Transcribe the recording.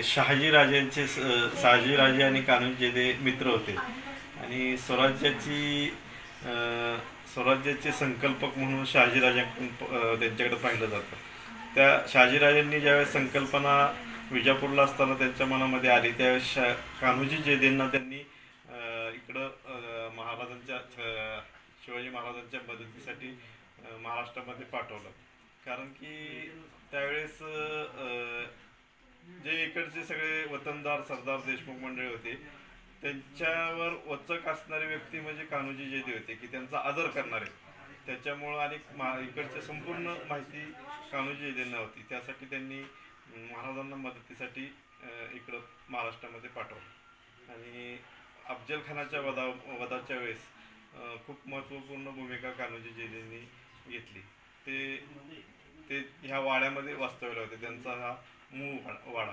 शहाजीराजे आणि कान्होजी जे मित्र होते आणि स्वराज्याचे संकल्पक म्हणून शहाजीराजांकडून त्यांच्याकडे पाहिलं जातं. त्या शहाजीराजांनी ज्यावेळेस संकल्पना विजापूरला असताना त्यांच्या मनामध्ये आली त्यावेळेस कान्होजी जयदेवना त्यांनी इकडं शिवाजी महाराजांच्या मदतीसाठी महाराष्ट्रामध्ये पाठवलं. कारण की त्यावेळेस जे इकडचे सगळे वतनदार सरदार देशमुख मंडळी होते त्यांच्यावर वचक असणारे व्यक्ती म्हणजे कान्होजी जयदेव होते की त्यांचा आदर करणारे. त्याच्यामुळं आणि इकडची संपूर्ण माहिती कान्होजी जयदेवना होती. त्यासाठी त्यांनी महाराजांना मदतीसाठी इकडं महाराष्ट्रामध्ये पाठवलं. आणि अफजल खानाच्या वधाच्या वेळेस खूप महत्त्वपूर्ण भूमिका कान्होजी जयदेवनी घेतली. ते ते ह्या वाड्यामध्ये वास्तव्याला होते. त्यांचा हा मूळ वाडा